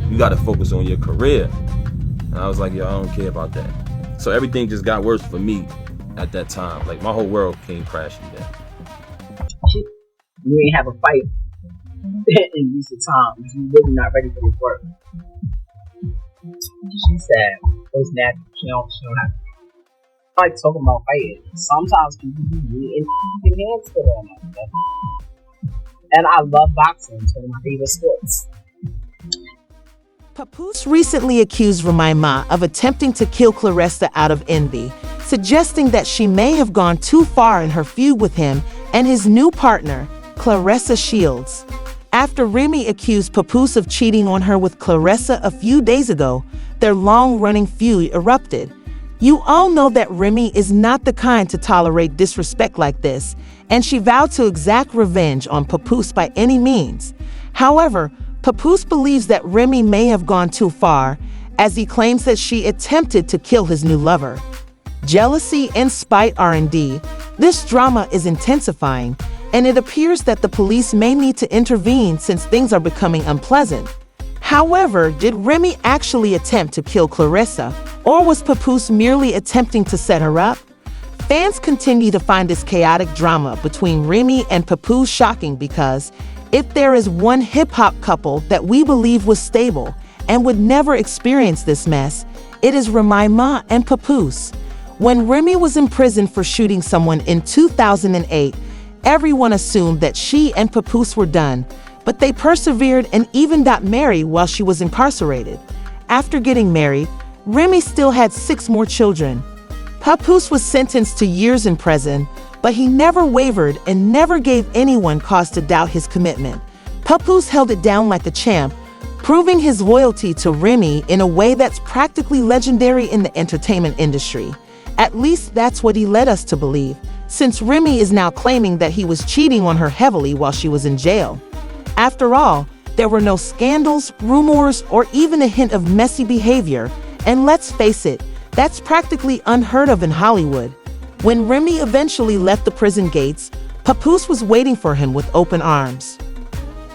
You got to focus on your career. And I was like, yo, I don't care about that. So everything just got worse for me at that time. Like, my whole world came crashing down. You ain't have a fight in recent times. You really not ready for this work. She said, it's natural. She don't have to. I like talking about fighting. Sometimes people be really hands to them. And I love boxing. It's one of my favorite sports. Papoose recently accused Remy Ma of attempting to kill Claressa out of envy, suggesting that she may have gone too far in her feud with him and his new partner, Claressa Shields. After Remy accused Papoose of cheating on her with Claressa a few days ago, their long-running feud erupted. You all know that Remy is not the kind to tolerate disrespect like this, and she vowed to exact revenge on Papoose by any means. However, Papoose believes that Remy may have gone too far, as he claims that she attempted to kill his new lover. Jealousy and spite R&D, this drama is intensifying, and it appears that the police may need to intervene since things are becoming unpleasant. However, did Remy actually attempt to kill Claressa, or was Papoose merely attempting to set her up? Fans continue to find this chaotic drama between Remy and Papoose shocking because if there is one hip-hop couple that we believe was stable and would never experience this mess, it is Remy Ma and Papoose. When Remy was imprisoned for shooting someone in 2008, everyone assumed that she and Papoose were done, but they persevered and even got married while she was incarcerated. After getting married, Remy still had 6 more children. Papoose was sentenced to years in prison, but he never wavered and never gave anyone cause to doubt his commitment. Papoose held it down like a champ, proving his loyalty to Remy in a way that's practically legendary in the entertainment industry. At least that's what he led us to believe, since Remy is now claiming that he was cheating on her heavily while she was in jail. After all, there were no scandals, rumors, or even a hint of messy behavior, and let's face it, that's practically unheard of in Hollywood. When Remy eventually left the prison gates, Papoose was waiting for him with open arms.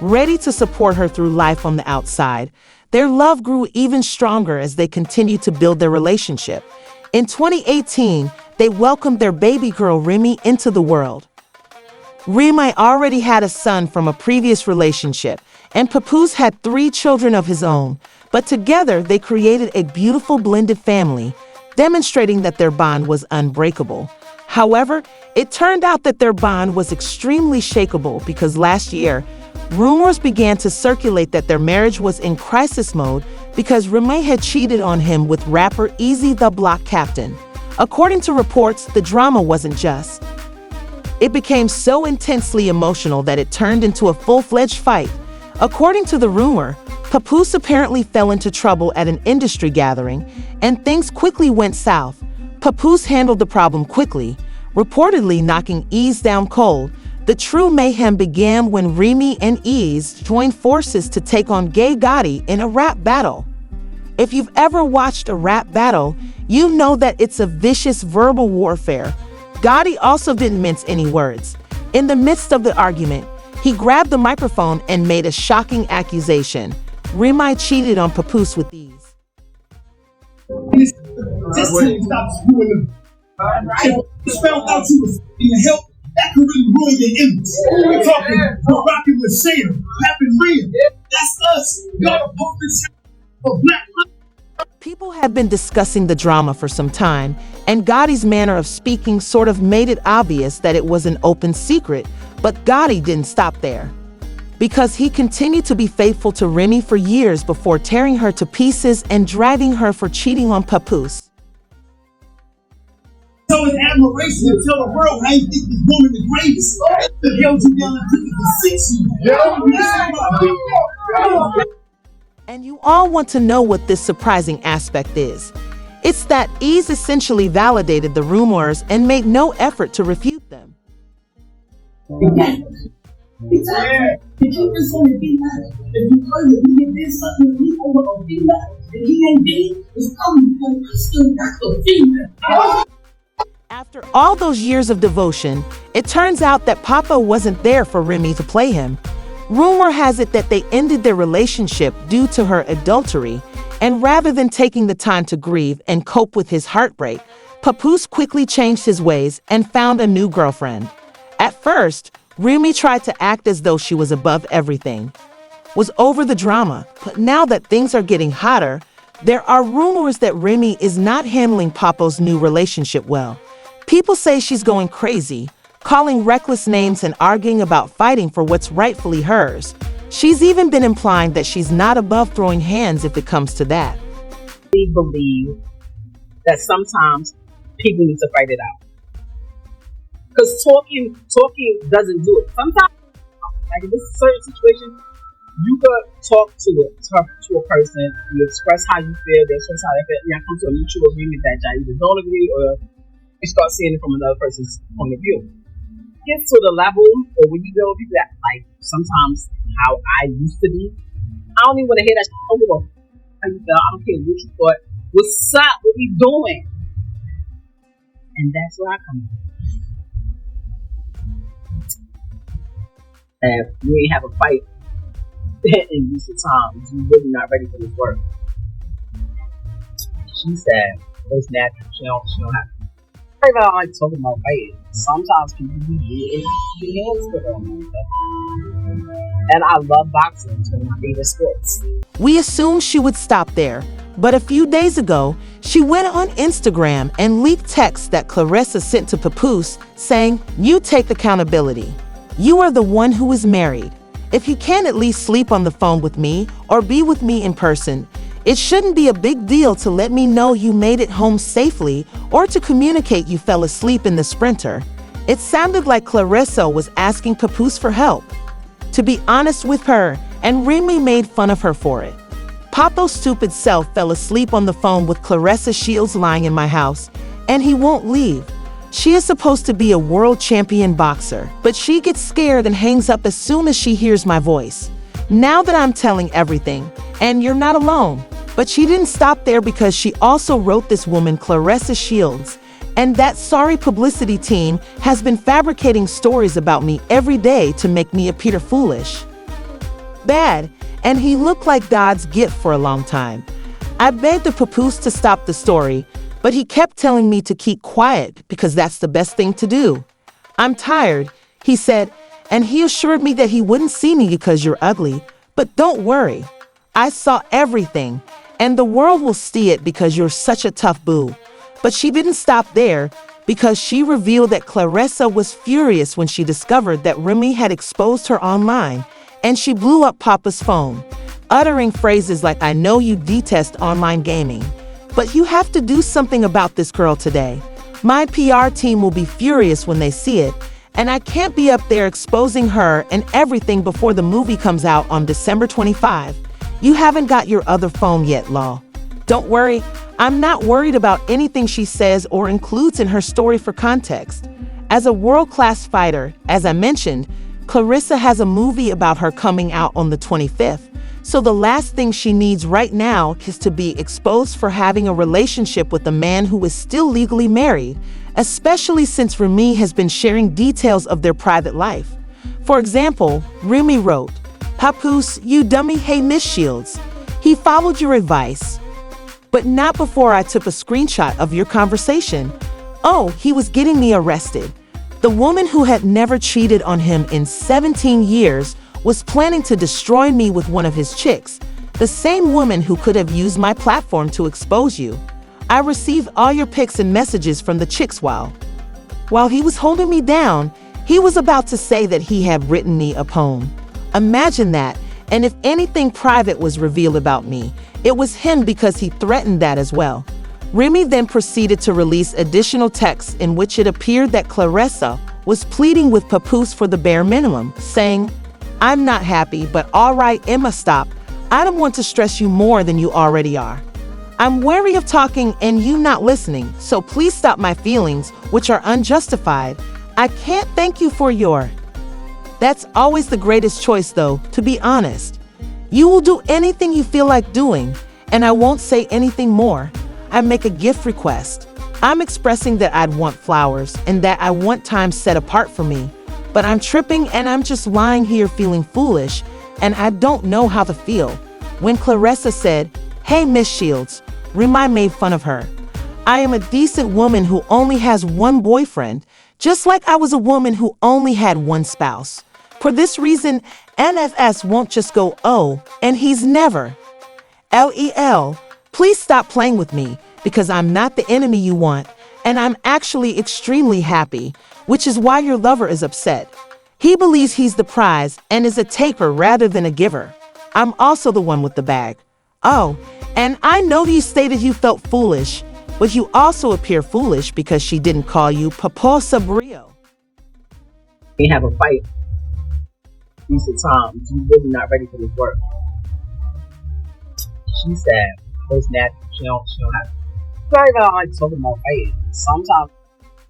Ready to support her through life on the outside, their love grew even stronger as they continued to build their relationship. In 2018, they welcomed their baby girl Remy into the world. Remy already had a son from a previous relationship, and Papoose had 3 children of his own, but together they created a beautiful blended family, demonstrating that their bond was unbreakable. However, it turned out that their bond was extremely shakeable because last year, rumors began to circulate that their marriage was in crisis mode because Remy had cheated on him with rapper Easy the Block Captain. According to reports, the drama wasn't just. It became so intensely emotional that it turned into a full-fledged fight. According to the rumor, Papoose apparently fell into trouble at an industry gathering, and things quickly went south. Papoose handled the problem quickly, reportedly knocking Ease down cold. The true mayhem began when Remy and Ease joined forces to take on Gay Gotti in a rap battle. If you've ever watched a rap battle, you know that it's a vicious verbal warfare. Gotti also didn't mince any words. In the midst of the argument, he grabbed the microphone and made a shocking accusation. Remy cheated on Papoose with ease. This team stops doing the it's found out you was being help. That could really ruin your image. We're talking, we're rocking with Shayna, Rapping Rhea. That's us. Y'all the poster for Black. People have been discussing the drama for some time, and Gotti's manner of speaking sort of made it obvious that it was an open secret, but Gotti didn't stop there. Because he continued to be faithful to Remy for years before tearing her to pieces and dragging her for cheating on Papoose. So it's admiration to tell the world how you think this woman the greatest. The held you down and took it to 6 years. And you all want to know what this surprising aspect is. It's that Ease essentially validated the rumors and made no effort to refute them. If you heard that he did something to me over a female, and he ain't did, it's probably because I still got the female. After all those years of devotion, it turns out that Papa wasn't there for Remy to play him. Rumor has it that they ended their relationship due to her adultery, and rather than taking the time to grieve and cope with his heartbreak, Papoose quickly changed his ways and found a new girlfriend. At first, Remy tried to act as though she was above everything, was over the drama, but now that things are getting hotter, there are rumors that Remy is not handling Papo's new relationship well. People say she's going crazy, calling reckless names and arguing about fighting for what's rightfully hers. She's even been implying that she's not above throwing hands if it comes to that. We believe that sometimes people need to fight it out. Because talking doesn't do it. Sometimes, like in this certain situation, you could talk to a person, you express how you feel, they express how they feel, and y'all come to a mutual agreement that y'all either don't agree or you start seeing it from another person's point of view. Get to the level, or when you deal with people that, like, sometimes how I used to be, I don't even want to hear that shit. I don't give a how you feel. I don't care what you thought. What's up? What we doing? And that's where I come in. And if you ain't have a fight in recent times, you're really not ready for this work. She said it's natural. She don't have to. I like talking about fighting. Sometimes people be getting hands put on them. And I love boxing. It's one of my favorite sports. We assumed she would stop there, but a few days ago, she went on Instagram and leaked texts that Claressa sent to Papoose saying, "You take accountability. You are the one who is married. If you can't at least sleep on the phone with me or be with me in person, it shouldn't be a big deal to let me know you made it home safely or to communicate you fell asleep in the Sprinter." It sounded like Claressa was asking Papoose for help. To be honest with her, and Remy made fun of her for it. Papo's stupid self fell asleep on the phone with Claressa Shields lying in my house, and he won't leave. She is supposed to be a world champion boxer, but she gets scared and hangs up as soon as she hears my voice. Now that I'm telling everything, and you're not alone. But she didn't stop there because she also wrote this woman Claressa Shields, and that sorry publicity team has been fabricating stories about me every day to make me appear foolish. Bad, and he looked like God's gift for a long time. I begged the Papoose to stop the story, but he kept telling me to keep quiet because that's the best thing to do. "I'm tired," he said, and he assured me that he wouldn't see me because you're ugly, but don't worry. I saw everything, and the world will see it because you're such a tough boo. But she didn't stop there because she revealed that Claressa was furious when she discovered that Remy had exposed her online, and she blew up Papa's phone, uttering phrases like, "I know you detest online gaming, but you have to do something about this girl today. My PR team will be furious when they see it, and I can't be up there exposing her and everything before the movie comes out on December 25. You haven't got your other phone yet, Law. Don't worry, I'm not worried about anything she says or includes in her story for context. As a world-class fighter, as I mentioned, Claressa has a movie about her coming out on the 25th, so the last thing she needs right now is to be exposed for having a relationship with a man who is still legally married, especially since Remy has been sharing details of their private life. For example, Remy wrote, "Papoose, you dummy, hey Miss Shields. He followed your advice, but not before I took a screenshot of your conversation. Oh, he was getting me arrested." The woman who had never cheated on him in 17 years was planning to destroy me with one of his chicks, the same woman who could have used my platform to expose you. I received all your pics and messages from the chicks while he was holding me down, he was about to say that he had written me a poem. Imagine that, and if anything private was revealed about me, it was him because he threatened that as well. Remy then proceeded to release additional texts in which it appeared that Claressa was pleading with Papoose for the bare minimum, saying, "I'm not happy, but all right, Emma, stop. I don't want to stress you more than you already are. I'm wary of talking and you not listening, so please stop my feelings, which are unjustified. I can't thank you for your..." That's always the greatest choice, though, to be honest. You will do anything you feel like doing, and I won't say anything more. I make a gift request. I'm expressing that I'd want flowers and that I want time set apart for me. but I'm tripping and I'm just lying here feeling foolish, and I don't know how to feel. When Claressa said, "Hey, Miss Shields," Remy made fun of her. I am a decent woman who only has one boyfriend, just like I was a woman who only had one spouse. For this reason, NFS won't just go, "Oh," and he's never. LEL, please stop playing with me, because I'm not the enemy you want, and I'm actually extremely happy, which is why your lover is upset. He believes he's the prize and is a taker rather than a giver. I'm also the one with the bag. Oh, and I know you stated you felt foolish, but you also appear foolish because she didn't call you Papoose. We have a fight. Decent times. You really not ready for this work. She said, "It's natural. She don't have." Sorry about like talking about fighting. Sometimes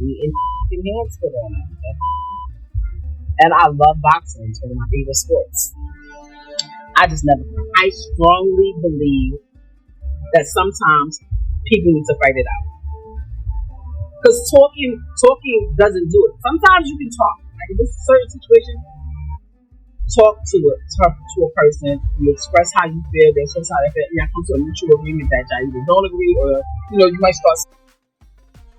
we in hands put on it. And I love boxing. It's one of my favorite sports. I strongly believe that sometimes people need to fight it out. Because talking doesn't do it. Sometimes you can talk. Like in this certain situation, talk to a person. You express how you feel. They express how they feel. And you come to a mutual agreement that you either don't agree or you might start.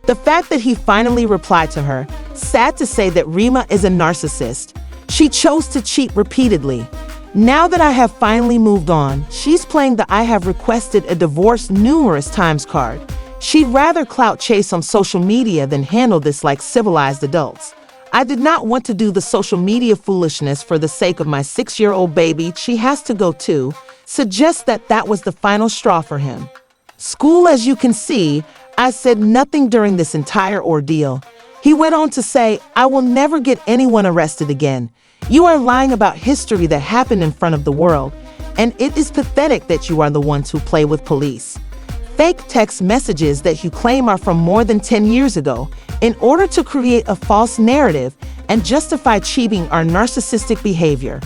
The fact that he finally replied to her, sad to say that Remy is a narcissist. She chose to cheat repeatedly. Now that I have finally moved on, she's playing the "I have requested a divorce numerous times" card. She'd rather clout chase on social media than handle this like civilized adults. I did not want to do the social media foolishness for the sake of my 6-year-old baby she has to go to, suggest that was the final straw for him. School, as you can see, I said nothing during this entire ordeal. He went on to say, "I will never get anyone arrested again. You are lying about history that happened in front of the world, and it is pathetic that you are the ones who play with police. Fake text messages that you claim are from more than 10 years ago in order to create a false narrative and justify cheating are narcissistic behavior."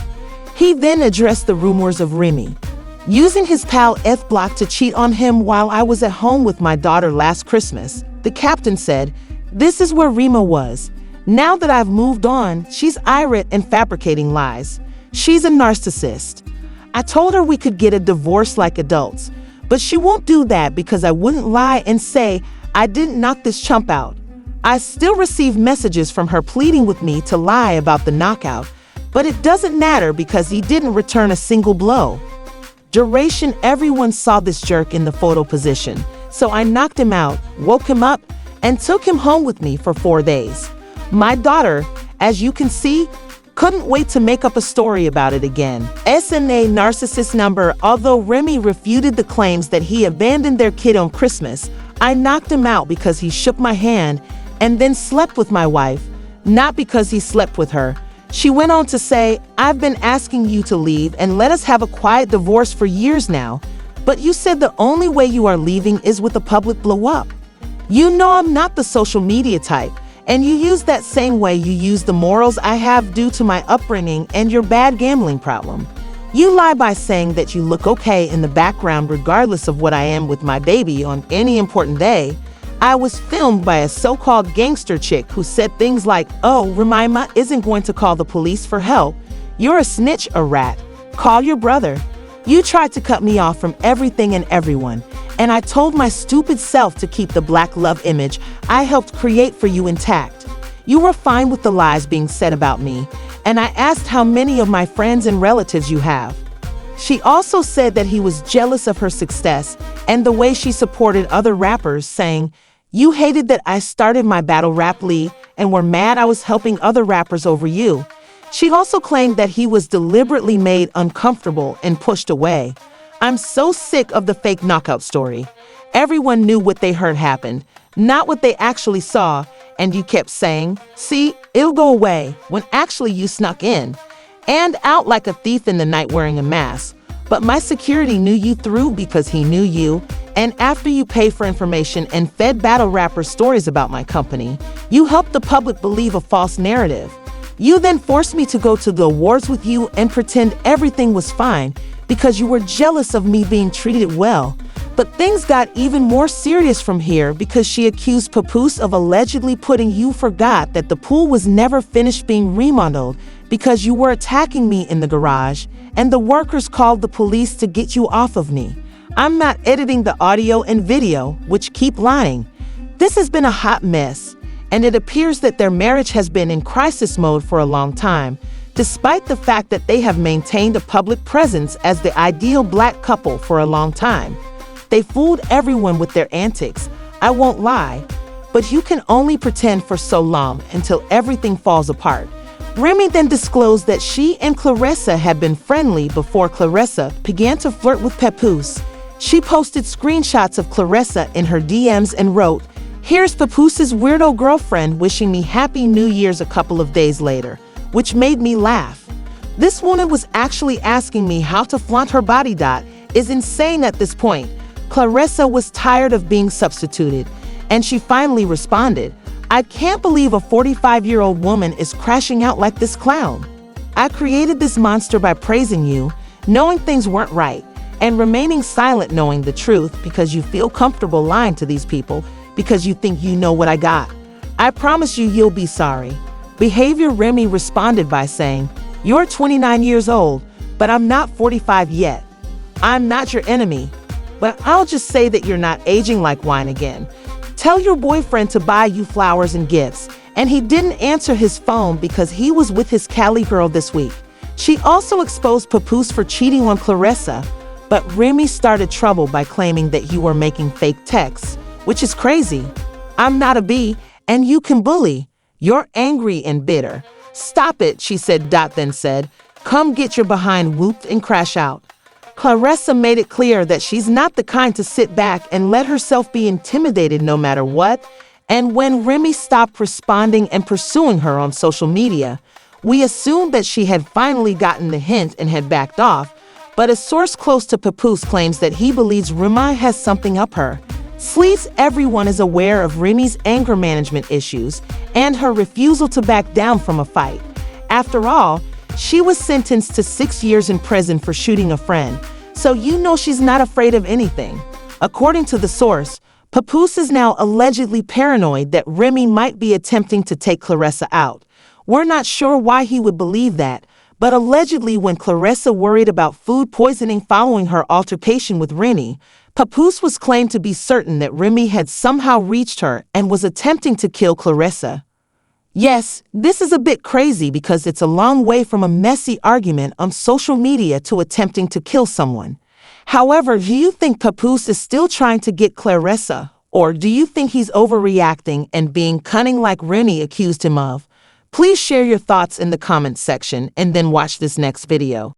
He then addressed the rumors of Remy using his pal F Block to cheat on him while I was at home with my daughter last Christmas. The captain said, "This is where Remy was. Now that I've moved on, she's irate and fabricating lies. She's a narcissist. I told her we could get a divorce like adults, but she won't do that because I wouldn't lie and say I didn't knock this chump out. I still receive messages from her pleading with me to lie about the knockout, but it doesn't matter because he didn't return a single blow. Duration, everyone saw this jerk in the photo position, so I knocked him out, woke him up, and took him home with me for 4 days. My daughter, as you can see, couldn't wait to make up a story about it again." SNA narcissist number. Although Remy refuted the claims that he abandoned their kid on Christmas, I knocked him out because he shook my hand and then slept with my wife, not because he slept with her. She went on to say, "I've been asking you to leave and let us have a quiet divorce for years now, but you said the only way you are leaving is with a public blow up. You know I'm not the social media type, and you use that same way you use the morals I have due to my upbringing and your bad gambling problem. You lie by saying that you look okay in the background regardless of what I am with my baby on any important day. I was filmed by a so-called gangster chick who said things like, 'Oh, Remy Ma isn't going to call the police for help. You're a snitch, a rat. Call your brother.' You tried to cut me off from everything and everyone, and I told my stupid self to keep the black love image I helped create for you intact. You were fine with the lies being said about me, and I asked how many of my friends and relatives you have." She also said that he was jealous of her success and the way she supported other rappers, saying, "You hated that I started my battle rap league and were mad I was helping other rappers over you." She also claimed that he was deliberately made uncomfortable and pushed away. I'm so sick of the fake knockout story. Everyone knew what they heard happened, not what they actually saw, and you kept saying, "See, it'll go away," when actually you snuck in and out like a thief in the night wearing a mask. But my security knew you through because he knew you, and after you paid for information and fed battle rappers stories about my company, you helped the public believe a false narrative. You then forced me to go to the awards with you and pretend everything was fine because you were jealous of me being treated well. But things got even more serious from here because she accused Papoose of allegedly putting "you forgot that the pool was never finished being remodeled because you were attacking me in the garage, and the workers called the police to get you off of me. I'm not editing the audio and video, which keep lying." This has been a hot mess, and it appears that their marriage has been in crisis mode for a long time, despite the fact that they have maintained a public presence as the ideal black couple for a long time. They fooled everyone with their antics, I won't lie, but you can only pretend for so long until everything falls apart. Remy then disclosed that she and Claressa had been friendly before Claressa began to flirt with Papoose. She posted screenshots of Claressa in her DMs and wrote, "Here's Papoose's weirdo girlfriend wishing me Happy New Year's" a couple of days later, which made me laugh. This woman was actually asking me how to flaunt her body. Is insane at this point. Claressa was tired of being substituted, and she finally responded, "I can't believe a 45-year-old woman is crashing out like this clown. I created this monster by praising you, knowing things weren't right, and remaining silent knowing the truth because you feel comfortable lying to these people because you think you know what I got. I promise you'll be sorry." Behavior Remy responded by saying, "You're 29 years old, but I'm not 45 yet. I'm not your enemy, but I'll just say that you're not aging like wine again. Tell your boyfriend to buy you flowers and gifts," and he didn't answer his phone because he was with his Cali girl this week. She also exposed Papoose for cheating on Claressa, but Remy started trouble by claiming that you were making fake texts, which is crazy. "I'm not a bee, and you can bully. You're angry and bitter. Stop it," she said. Then said, "Come get your behind whooped and crash out." Claressa made it clear that she's not the kind to sit back and let herself be intimidated no matter what, and when Remy stopped responding and pursuing her on social media, we assumed that she had finally gotten the hint and had backed off, but a source close to Papoose claims that he believes Remy has something up her. Sleets everyone is aware of Remy's anger management issues and her refusal to back down from a fight. After all, she was sentenced to 6 years in prison for shooting a friend, so you know she's not afraid of anything. According to the source, Papoose is now allegedly paranoid that Remy might be attempting to take Claressa out. We're not sure why he would believe that, but allegedly when Claressa worried about food poisoning following her altercation with Remy, Papoose was claimed to be certain that Remy had somehow reached her and was attempting to kill Claressa. Yes, this is a bit crazy because it's a long way from a messy argument on social media to attempting to kill someone. However, do you think Papoose is still trying to get Claressa, or do you think he's overreacting and being cunning like Remy accused him of? Please share your thoughts in the comments section and then watch this next video.